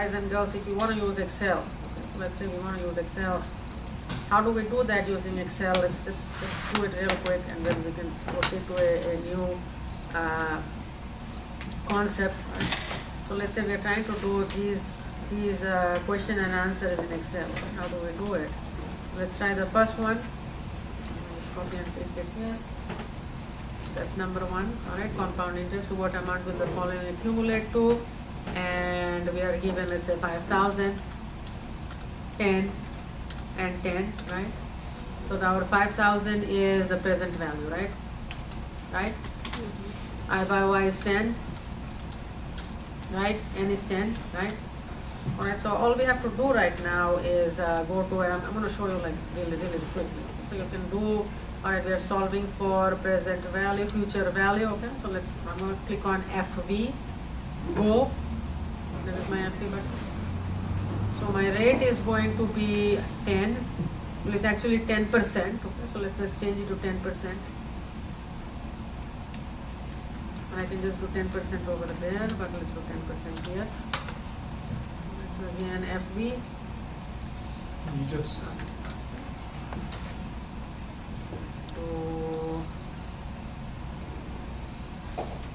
guys and girls, if you want to use Excel, okay, so let's say we want to use Excel. How do we do that using Excel? Let's just do it real quick, and then we can proceed to a new concept. Right? So let's say we are trying to do these question and answers in Excel. Right? How do we do it? Let's try the first one. Just copy and paste it here. That's number one. All right, compound interest. To what amount will the following accumulate to? And we are given, let's say, 5,000, 10, and 10, right? So our 5,000 is the present value, right? Right? Mm-hmm. I by Y is 10, right? N is 10, right? All right, so all we have to do right now is go to, and I'm going to show you like really quickly. So you can do, all right, we are solving for present value, future value, okay? So I'm going to click on FV, go. That is my FV button. So my rate is going to be 10. Well, it's actually 10%. Okay, so let's change it to 10%. And I can just do 10% over there, but let's do 10% here. So again, FV. You just Let's do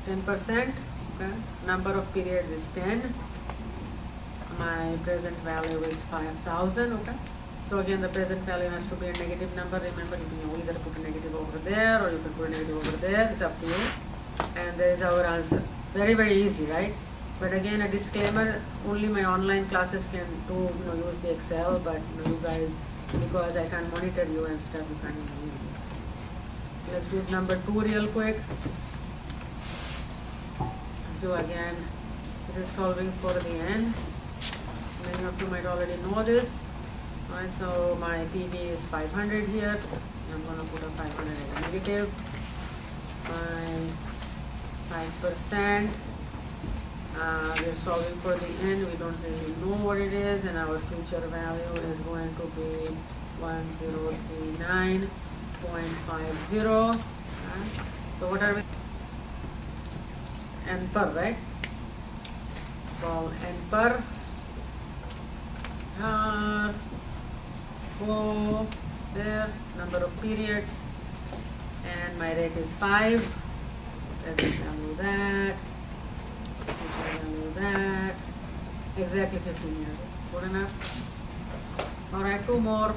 10%. Okay. Number of periods is 10. My present value is 5,000. Okay. So again, the present value has to be a negative number. Remember, you can either put a negative over there or you can put a negative over there. It's up to you. And there is our answer. Very easy, right? But again, a disclaimer: only my online classes can do, use the Excel. But you guys, because I can't monitor you and stuff, you can't even use it. Let's do number 2 real quick. Let's do again. This is solving for the n. Many of you might already know this. Alright, so my PV is 500 here. I'm going to put a 500 as a negative. My 5%. We're solving for the n. We don't really know what it is, and our future value is going to be 1039.50. So what are we? N per, right? It's called n per. Go there, number of periods, and my rate is 5. Let me value that. That exactly 15 years. Good enough. All right, 2 more,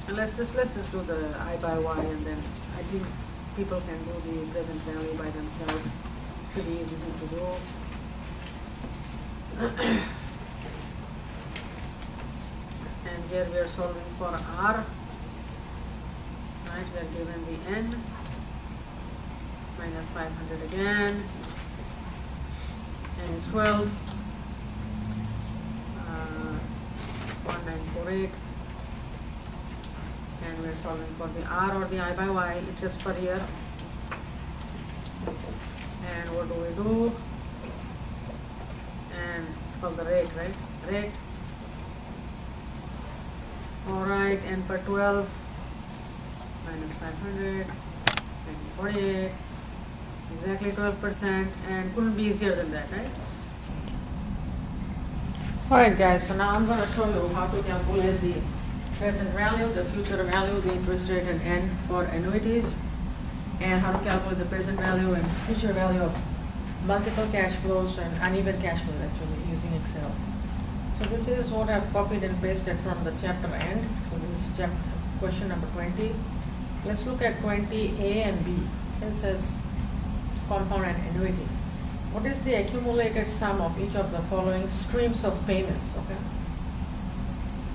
and let's just do the I by Y, and then I think people can do the present value by themselves. Pretty easy thing to do. And here we are solving for R. Right, we are given the n minus 500 again. And it's 12, 1948, and we're solving for the R or the I by Y, interest per year. And what do we do? And it's called the rate, right? Rate. Alright, n per 12, minus 500, 1948. Exactly 12%, and couldn't be easier than that, right? Alright guys, so now I'm going to show you how to calculate the present value, the future value, the interest rate and n for annuities, and how to calculate the present value and future value of multiple cash flows and uneven cash flows actually using Excel. So this is what I've copied and pasted from the chapter end. So this is question number 20. Let's look at 20A and B. It says compound and annuity. What is the accumulated sum of each of the following streams of payments? Okay.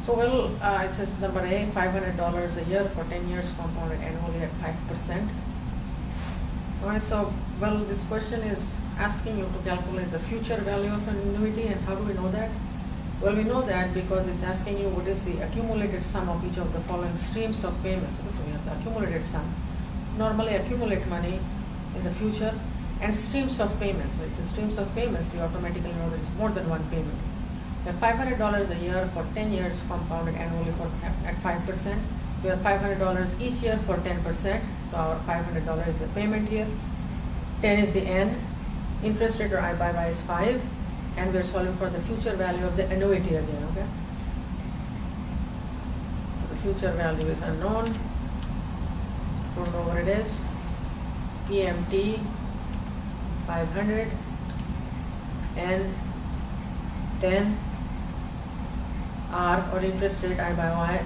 So it says number A, $500 a year for 10 years compounded annually at 5%. Alright, so this question is asking you to calculate the future value of an annuity, and how do we know that? Well, we know that because it's asking you what is the accumulated sum of each of the following streams of payments. So we have the accumulated sum. Normally accumulate money in the future, and streams of payments. When it says streams of payments, you automatically know that it's more than one payment. We have $500 a year for 10 years compounded annually at 5%. We have $500 each year for 10%. So our $500 is the payment here. 10 is the N. Interest rate or I by Y is 5. and we're solving for the future value of the annuity again, okay? So the future value is unknown. Don't know what it is. PMT 500 and 10 R or interest rate I by Y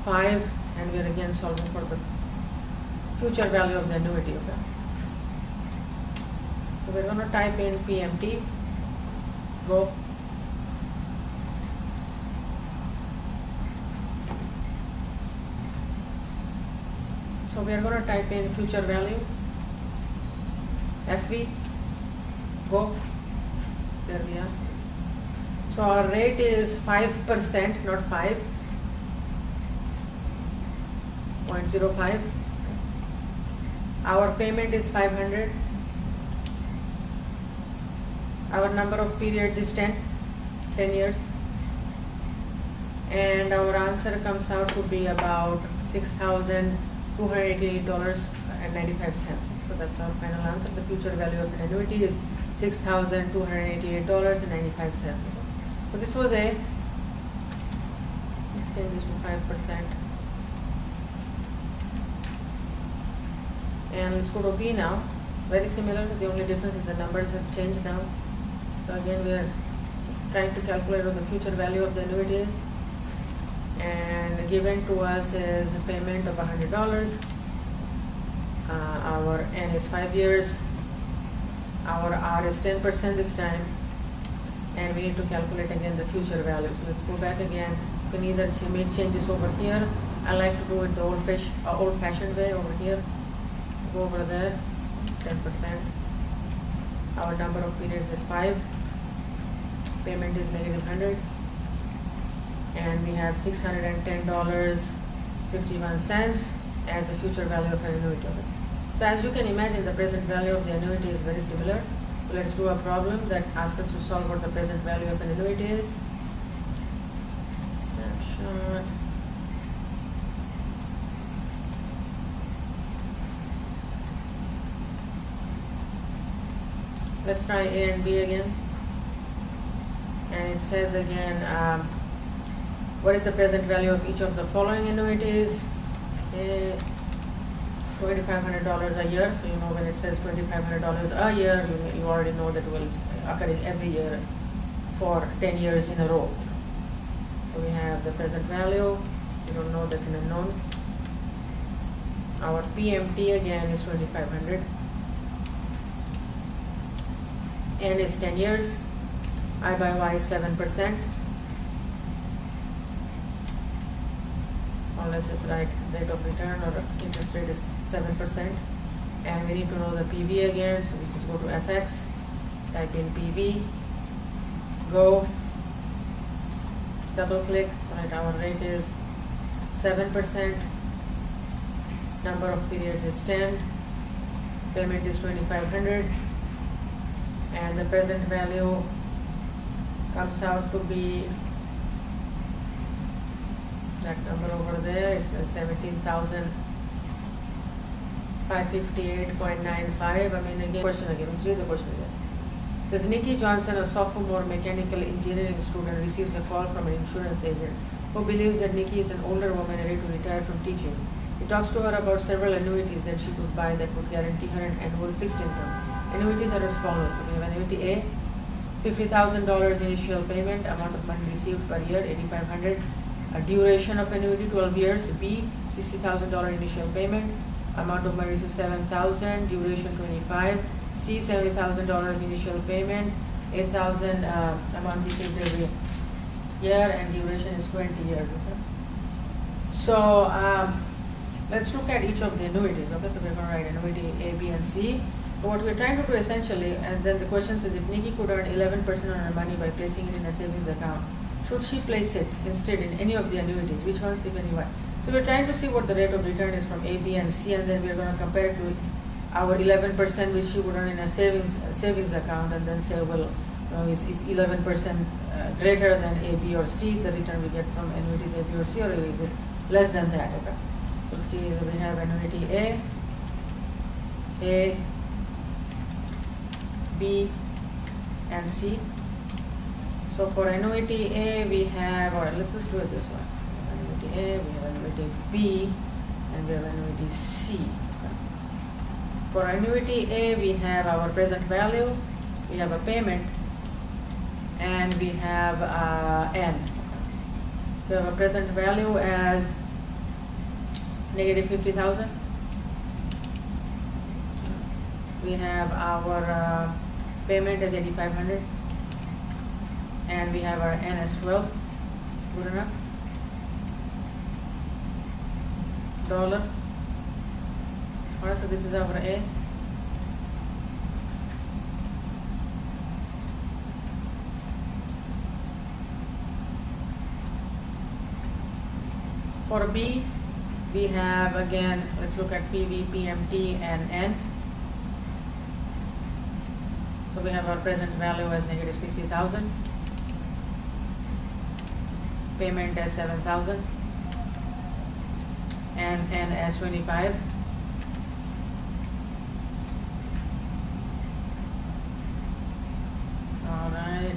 5, and we are again solving for the future value of the annuity, okay? So we're going to type in PMT, go. So we are going to type in future value, FV, go. There we are. So our rate is 5%, not 5.05. Our payment is 500. Our number of periods is 10 years. And our answer comes out to be about $6,288.95. So that's our final answer. The future value of an annuity is $6,288.95. So this was A. Let's change this to 5%. And let's go to B now. Very similar. The only difference is the numbers have changed now. So again, we are trying to calculate what the future value of the annuity is. And given to us is a payment of $100. Our N is 5 years. Our R is 10% this time. And we need to calculate again the future value. So let's go back again. You can either make changes over here. I like to do it the old-fashioned way over here. Go over there, 10%. Our number of periods is 5. Payment is -100. And we have $610.51 as the future value of an annuity. So as you can imagine, the present value of the annuity is very similar. So let's do a problem that asks us to solve what the present value of an annuity is. Snapshot. Let's try A and B again. And it says again, what is the present value of each of the following annuities? $2,500 a year. So you know when it says $2,500 a year, you already know that will occur every year for 10 years in a row. So we have the present value. You don't know, that's an unknown. Our PMT again is 2,500. N is 10 years. I by Y is 7%. Or let's just write rate of return or interest rate is 7%. And we need to know the PV again, so we just go to FX, type in PV, go, double click, right, our rate is 7%, number of periods is 10, payment is 2,500, and the present value comes out to be that number over there. It's 17,558.95. I mean, again, question again. Let's read the question again. It says Nikki Johnson, a sophomore mechanical engineering student, receives a call from an insurance agent who believes that Nikki is an older woman ready to retire from teaching. He talks to her about several annuities that she could buy that would guarantee her an annual fixed income. Annuities are as follows. So we have annuity A, $50,000 initial payment, amount of money received per year, $8,500. Duration of annuity, 12 years. B, $60,000 initial payment, amount of money received, $7,000, duration 25. C, $70,000 initial payment, $8,000 amount received every year, and duration is 20 years. Okay? So let's look at each of the annuities. Okay, so we're going to write annuity A, B, and C. So what we're trying to do essentially, and then the question says if Nikki could earn 11% on her money by placing it in a savings account, should she place it instead in any of the annuities? Which ones, if any, why? So we're trying to see what the rate of return is from A, B, and C, and then we're going to compare it to our 11% which she would earn in a savings account, and then say, well, is 11% greater than A, B, or C, the return we get from annuities A, B, or C, or is it less than that? Okay. So see, we have annuity A, B, and C. So for annuity A we have, or let's just do it this way. Annuity A, we have annuity B, and we have annuity C. Okay. For annuity A we have our present value, we have a payment, and we have N. Okay. So we have a present value as negative 50,000. We have our payment as 8,500, and we have our N as 12. Good enough? Dollar. Alright, so this is our A. For B, we have again, let's look at PV, PMT, and N. So we have our present value as negative 60,000, payment as 7,000, and N as 25. All right.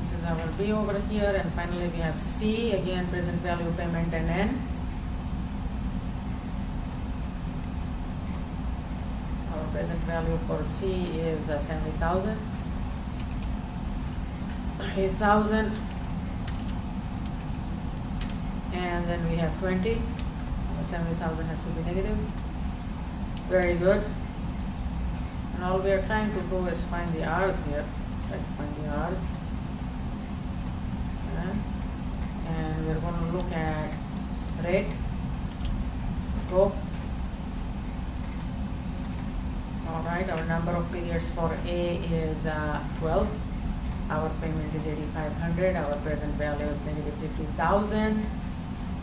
This is our B over here, and finally we have C, again present value, payment, and N. Present value for C is 70,000, 8,000, and then we have 20. 70,000 has to be negative. Very good. And all we are trying to do is find the R's here. Let's try to find the R's. Okay. And we're going to look at rate, scope. Alright, our number of periods for A is 12. Our payment is 8,500. Our present value is negative 50,000.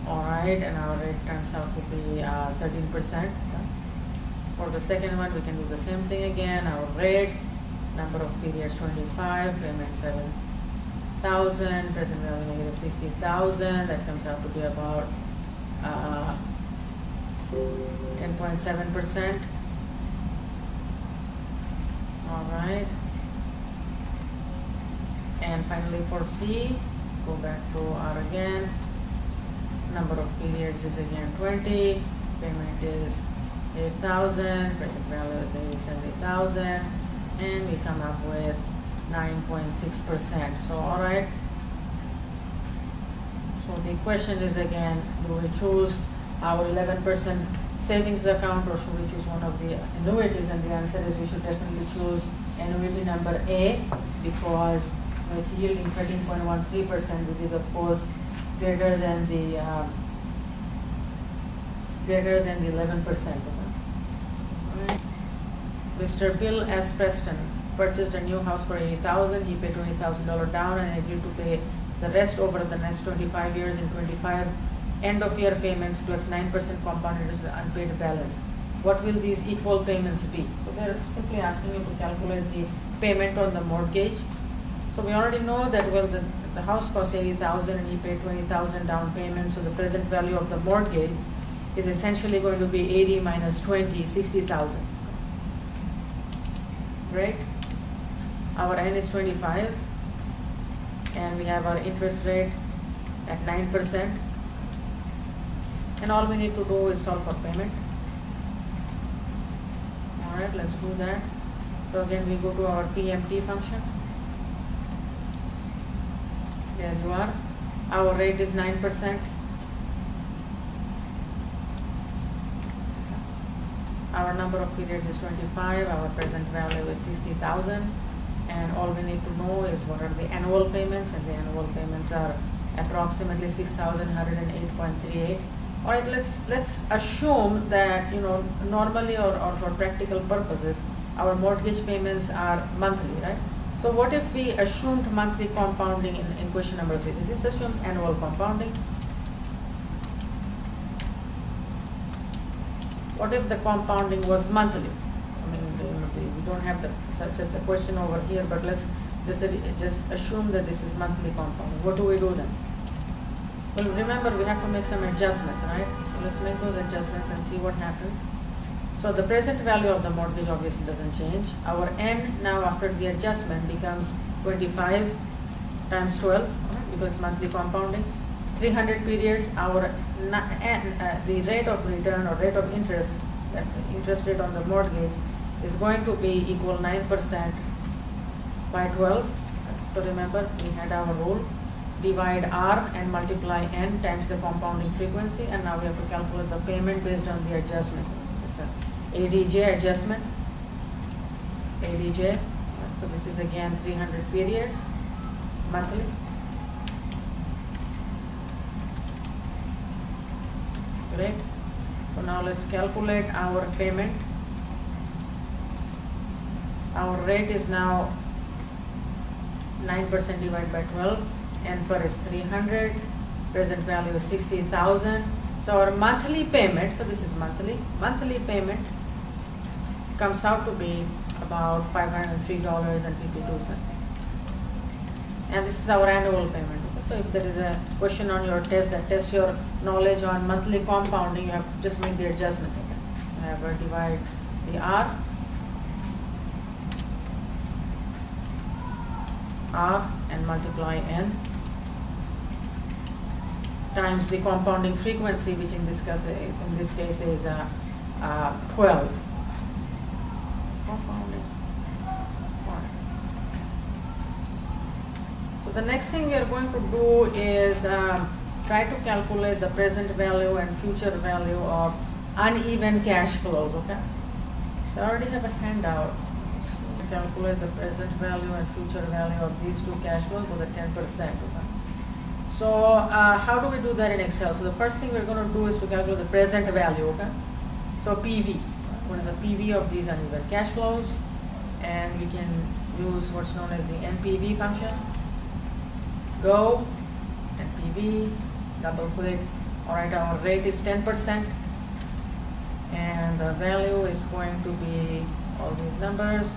Alright, and our rate turns out to be 13%. For the second one, we can do the same thing again. Our rate, number of periods 25, payment 7,000, present value negative 60,000. That comes out to be about 10.7%. Alright, and finally for C, go back to R again. Number of periods is again 20, payment is 8,000, present value is maybe 70,000, and we come up with 9.6%. So alright, so the question is again, do we choose our 11% savings account, or should we choose one of the annuities? And the answer is we should definitely choose annuity number A, because it's yielding 13.13%, which is of course greater than the 11%. Right. Mr. Bill S. Preston purchased a new house for 80,000. He paid $20,000 down and agreed to pay the rest over the next 25 years in 25 end-of-year payments plus 9% compound interest on the unpaid balance. What will these equal payments be? So they're simply asking you to calculate the payment on the mortgage. So we already know that, well, the house cost 80,000 and he paid 20,000 down payment. So the present value of the mortgage is essentially going to be 80 minus 20, 60,000. Right? Our N is 25, and we have our interest rate at 9%. And all we need to do is solve for payment. Alright, let's do that. So again, we go to our PMT function. There you are. Our rate is 9%. Our number of periods is 25. Our present value is 60,000. And all we need to know is what are the annual payments, and the annual payments are approximately 6,108.38. All right, let's assume that, normally or for practical purposes, our mortgage payments are monthly, right? So what if we assumed monthly compounding in question number 3? So this assumes annual compounding. What if the compounding was monthly? I mean, we don't have such a question over here, but let's just assume that this is monthly compounding. What do we do then? Well, remember we have to make some adjustments, right? So let's make those adjustments and see what happens. So the present value of the mortgage obviously doesn't change. Our N now after the adjustment becomes 25 times 12, right? Because it's monthly compounding. 300 periods, our the rate of return or rate of interest, that interest rate on the mortgage is going to be equal 9% by 12. So remember we had our rule, divide R and multiply N times the compounding frequency, and now we have to calculate the payment based on the adjustment. It's a ADJ adjustment, ADJ. So this is again 300 periods monthly. Great. So now let's calculate our payment. Our rate is now 9% divided by 12. N per is 300. Present value is 60,000. So our monthly payment, so this is monthly payment comes out to be about $503.52. And this is our annual payment. So if there is a question on your test that tests your knowledge on monthly compounding, you have to just make the adjustments. Okay? You have to divide the R and multiply N times the compounding frequency, which in this case is 12. Compounding. So the next thing we are going to do is try to calculate the present value and future value of uneven cash flows. Okay. So I already have a handout. So calculate the present value and future value of these two cash flows with a 10%. Okay. So how do we do that in Excel? So the first thing we're going to do is to calculate the present value. Okay. So PV. What is the PV of these uneven cash flows? And we can use what's known as the NPV function. Go, NPV, double click. Alright, our rate is 10%. And the value is going to be all these numbers.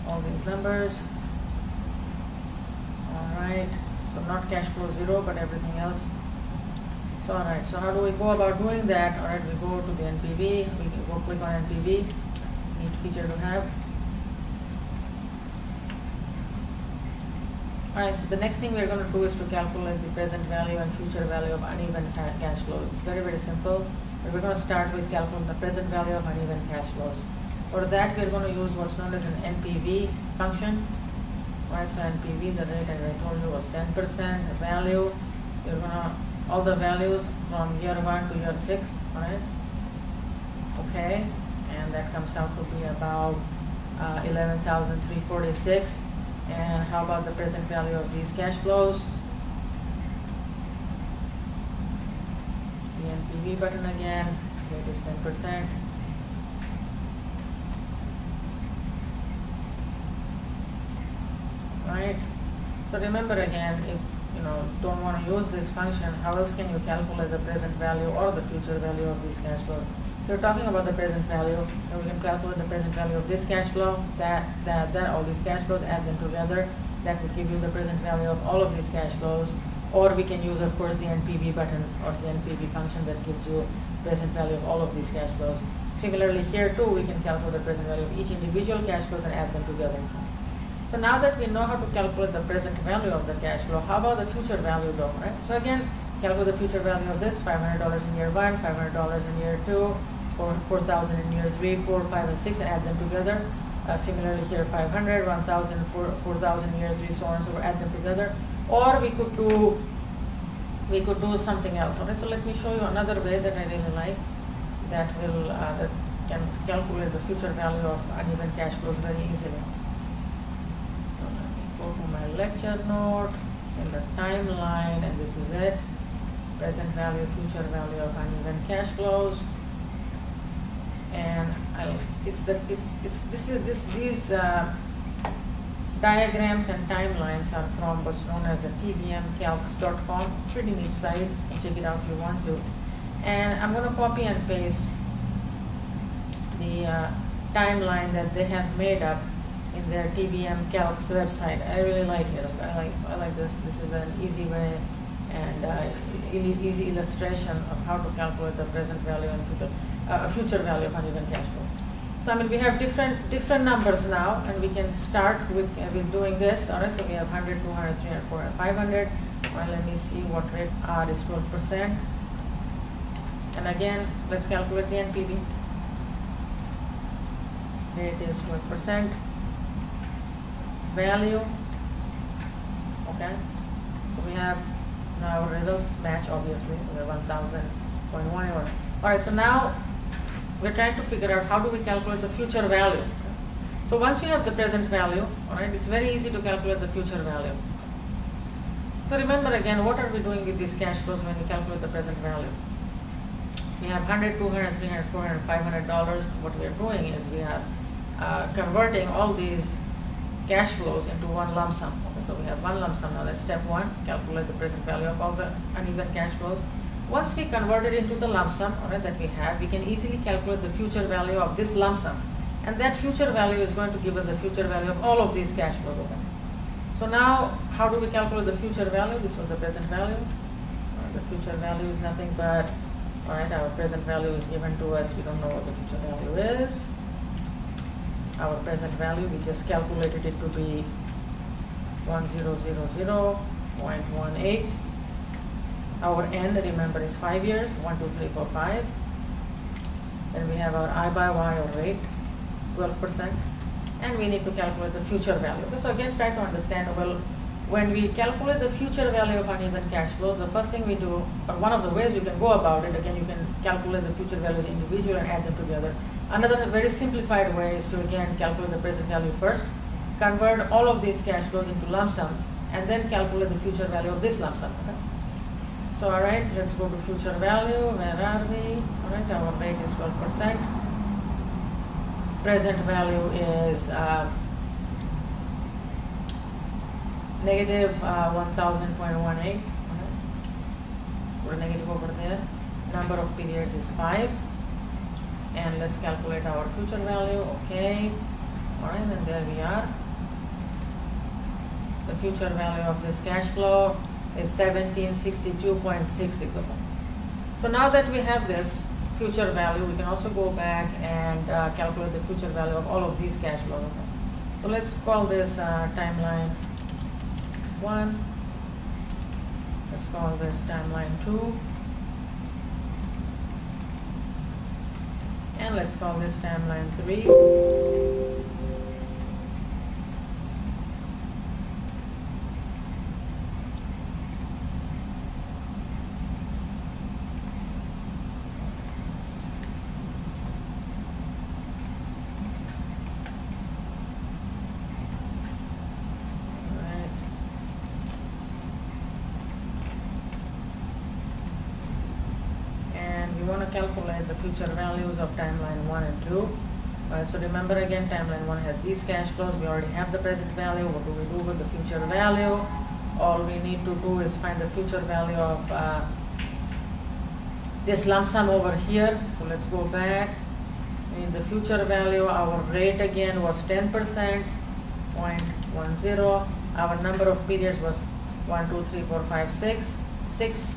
All these numbers. Alright, so not cash flow 0, but everything else. So alright, so how do we go about doing that? Alright, we go to the NPV, we can go click on NPV, neat feature to have. Alright, so the next thing we're going to do is to calculate the present value and future value of uneven cash flows. It's very, very simple, but we're going to start with calculating the present value of uneven cash flows. For that, we're going to use what's known as an NPV function. Right, so NPV, the rate as I told you was 10%. The value, so you're going to, all the values from year 1 to year 6, right? Okay, and that comes out to be about 11,346. And how about the present value of these cash flows? The NPV button again, rate is 10%. Right. So remember again, if you don't want to use this function, how else can you calculate the present value or the future value of these cash flows? So we're talking about the present value, and we can calculate the present value of this cash flow, that, all these cash flows, add them together. That would give you the present value of all of these cash flows. Or we can use, of course, the NPV button or the NPV function that gives you present value of all of these cash flows. Similarly, here too, we can calculate the present value of each individual cash flows and add them together. So now that we know how to calculate the present value of the cash flow, how about the future value though, right? So again, calculate the future value of this, $500 in year 1, $500 in year 2, $4,000 in year 3, 4, 5, and 6, and add them together. Similarly here, 500, 1,000, 4,000 in year 3, so on and so forth, add them together. Or we could do something else. Okay, so let me show you another way that I really like that can calculate the future value of uneven cash flows very easily. Go to my lecture note, it's in the timeline, and this is it. Present value, future value of uneven cash flows. and these diagrams and timelines are from what's known as the tbmcalcs.com. It's a pretty neat site. You can check it out if you want to. And I'm going to copy and paste the timeline that they have made up in their TBM Calcs website. I really like it. I like this. This is an easy way and easy illustration of how to calculate the present value and future value of uneven cash flow. So we have different numbers now, and we can start with doing this. All right. So we have 100, 200, 300, 400, 500. Well, let me see what rate R is 12%. And again, let's calculate the NPV. Rate is 12%. Value. Okay. So we have now our results match, obviously. We have 1,000.1. All right. So now we're trying to figure out how do we calculate the future value. So once you have the present value, all right, it's very easy to calculate the future value. So remember again, what are we doing with these cash flows when we calculate the present value? We have 100, 200, 300, 400, $500. What we are doing is we are converting all these cash flows into one lump sum. Okay, so we have one lump sum now. That's step one, calculate the present value of all the uneven cash flows. Once we convert it into the lump sum, all right, that we have, we can easily calculate the future value of this lump sum. And that future value is going to give us the future value of all of these cash flows. Okay? So now, how do we calculate the future value? This was the present value. The future value is nothing but, all right, our present value is given to us. We don't know what the future value is. Our present value, we just calculated it to be 1000.18. Our N, remember, is 5 years, 1, 2, 3, 4, 5. Then we have our I by Y or rate, 12%. And we need to calculate the future value. Okay, so again, try to understand, well, when we calculate the future value of uneven cash flows, the first thing we do, or one of the ways you can go about it, again, you can calculate the future values individually and add them together. Another very simplified way is to, again, calculate the present value first, convert all of these cash flows into lump sums, and then calculate the future value of this lump sum. Okay? So, all right, let's go to future value. Where are we? All right, our rate is 12%. Present value is negative 1,000.18. Put a negative over there. Number of periods is 5. And let's calculate our future value. Okay. All right, and there we are. The future value of this cash flow is 1762.66. Okay. So now that we have this future value, we can also go back and calculate the future value of all of these cash flows. Okay. So let's call this timeline 1. Let's call this timeline 2. And let's call this timeline 3. Calculate the future values of timeline 1 and 2. So remember again, timeline 1 has these cash flows. We already have the present value. What do we do with the future value? All we need to do is find the future value of this lump sum over here. So let's go back. In the future value, our rate again was 10%, 0.10. Our number of periods was 1, 2, 3, 4, 5, 6.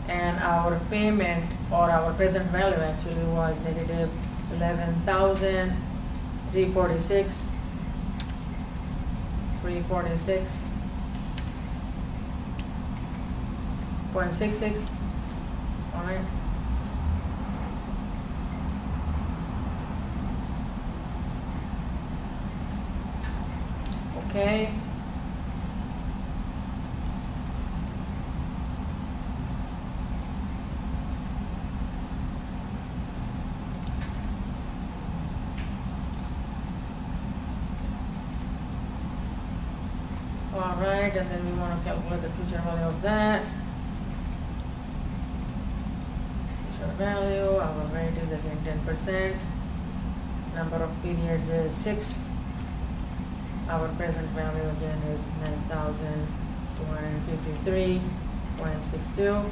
And our payment, or our present value actually, was negative 346.66. All right. Okay. Alright, and then we want to calculate the future value of that. Future value, our rate is again 10%. number of periods is 6. Our present value again is 9,253.62.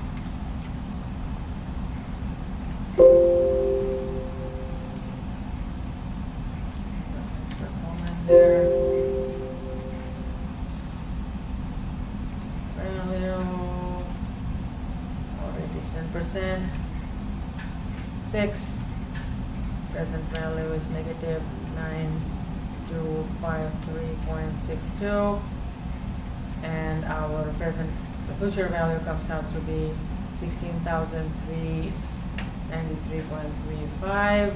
Extra comment there. Value, or it is 10%. 6. Present value is negative 9253.62, and our future value comes out to be 16,393.35.